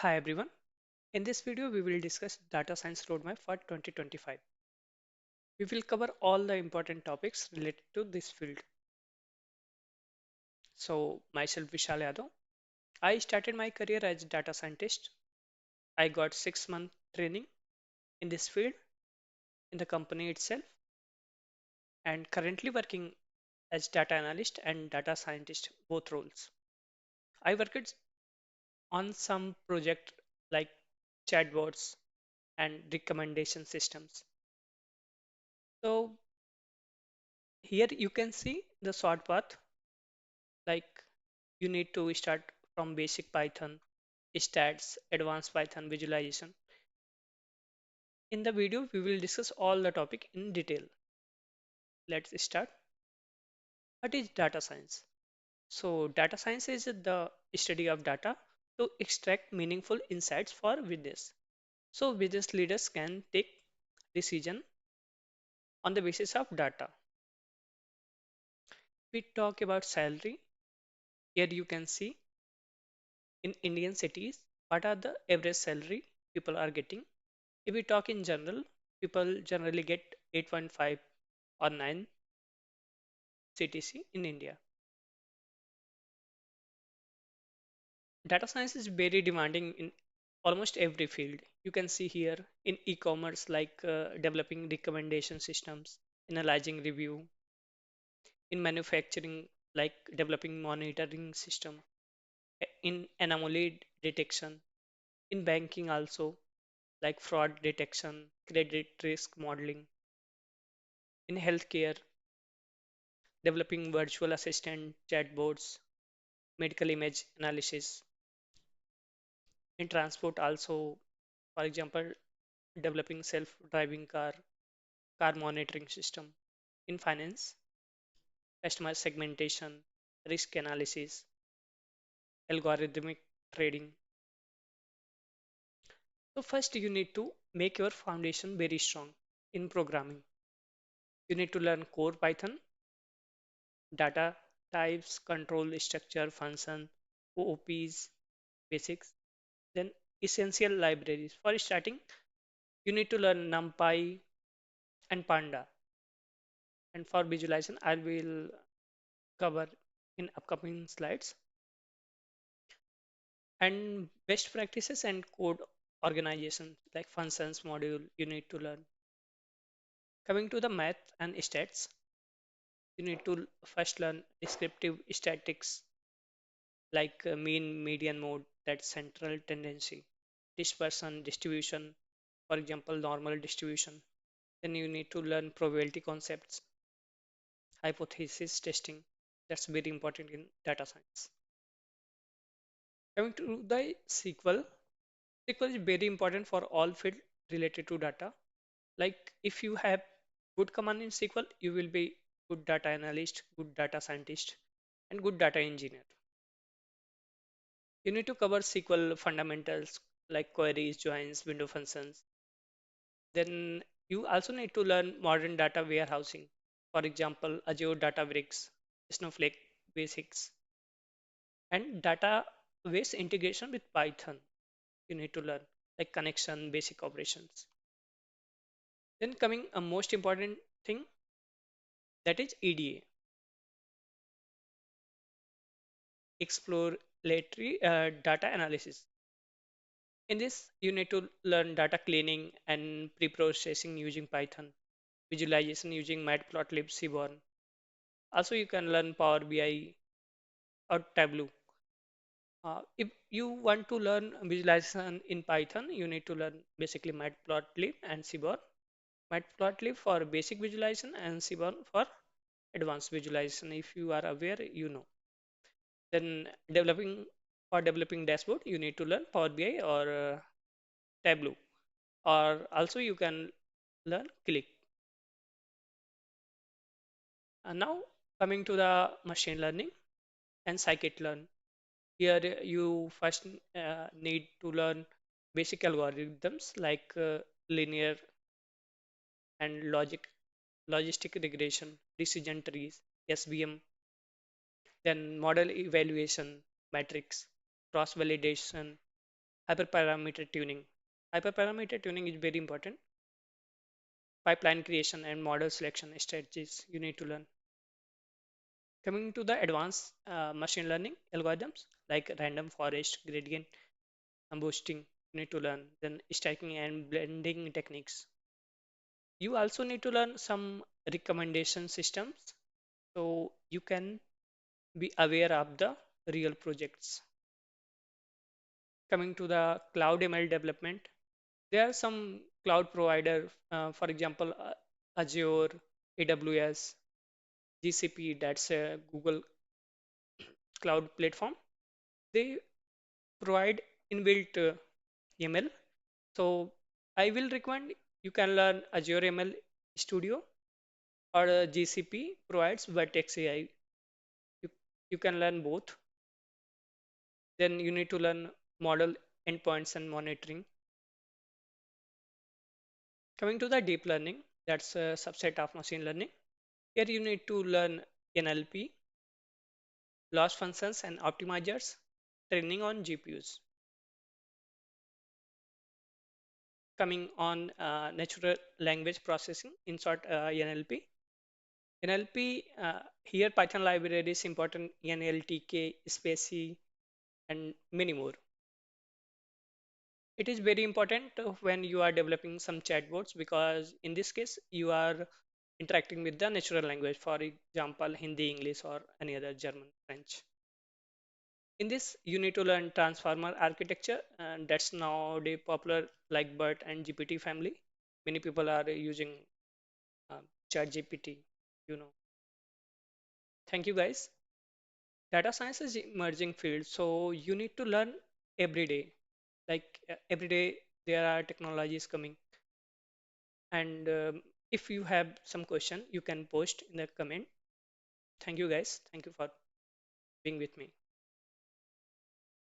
Hi everyone. In this video, we will discuss data science roadmap for 2025. We will cover all the important topics related to this field. So, myself Vishal Yadav. I started my career as data scientist. I got 6 month training in this field in the company itself and currently working as data analyst and data scientist both roles. I worked on some project like chatbots and recommendation systems. So here you can see the short path like you need to start from basic Python, stats, advanced Python visualization. In the video, we will discuss all the topic in detail. Let's start. What is data science? So data science is the study of data to extract meaningful insights for business. So business leaders can take decision on the basis of data. We talk about salary. Here you can see in Indian cities, what are the average salary people are getting. If we talk in general, people generally get 8.5 or 9 CTC in India. Data science is very demanding in almost every field. You can see here in e-commerce like developing recommendation systems, analyzing review, in manufacturing like developing monitoring system, in anomaly detection, in banking also like fraud detection, credit risk modeling, in healthcare developing virtual assistant chatbots, medical image analysis, in transport also, for example, developing self-driving car monitoring system, in finance, customer segmentation, risk analysis, algorithmic trading. So first you need to make your foundation very strong in programming. You need to learn core Python, data types, control structure, function, OOPs, basics, then essential libraries. For starting, you need to learn NumPy and Panda. And for visualization, I will cover in upcoming slides. And best practices and code organization like functions module you need to learn. Coming to the math and stats, you need to first learn descriptive statistics like mean, median, mode, that's central tendency, dispersion, distribution, for example, normal distribution. Then you need to learn probability concepts, hypothesis testing. That's very important in data science. Coming to the SQL, SQL is very important for all field related to data. Like if you have good command in SQL, you will be good data analyst, good data scientist, and good data engineer. You need to cover SQL fundamentals like queries, joins, window functions. Then you also need to learn modern data warehousing. For example, Azure Databricks, Snowflake basics, and database integration with Python. You need to learn like connection, basic operations. Then coming a most important thing that is EDA, exploratory data analysis. In this, you need to learn data cleaning and pre-processing using Python, visualization using Matplotlib, Seaborn. Also, you can learn Power BI or Tableau. If you want to learn visualization in Python, you need to learn basically Matplotlib and Seaborn. Matplotlib for basic visualization and Seaborn for advanced visualization. If you are aware, you know. Then developing dashboard, you need to learn Power BI or Tableau, or also you can learn Click. And now coming to the machine learning and scikit-learn. Here you first need to learn basic algorithms like linear and logistic regression, decision trees, SVM, then model evaluation, metrics, cross validation, Hyperparameter tuning. Hyperparameter tuning is very important. Pipeline creation and model selection strategies you need to learn. Coming to the advanced machine learning algorithms like random forest, gradient boosting, you need to learn. Then stacking and blending techniques. You also need to learn some recommendation systems so you can be aware of the real projects. Coming to the cloud ML development, there are some cloud provider, for example, Azure, AWS, GCP, that's a Google cloud platform. They provide inbuilt ML. So I will recommend you can learn Azure ML Studio or GCP provides Vertex AI. You, you can learn both. Then you need to learn model endpoints and monitoring. Coming to the deep learning, that's a subset of machine learning. Here you need to learn NLP, loss functions and optimizers, training on GPUs. Coming on natural language processing, in short NLP. NLP, here Python libraries important NLTK, Spacey, and many more. It is very important when you are developing some chatbots because in this case you are interacting with the natural language, for example, Hindi, English, or any other German, French. In this, you need to learn transformer architecture, and that's nowadays popular like BERT and GPT family. Many people are using ChatGPT, you know. Thank you guys. Data science is emerging field, so you need to learn every day. Like every day, there are technologies coming. And if you have some question, you can post in the comment. Thank you guys. Thank you for being with me.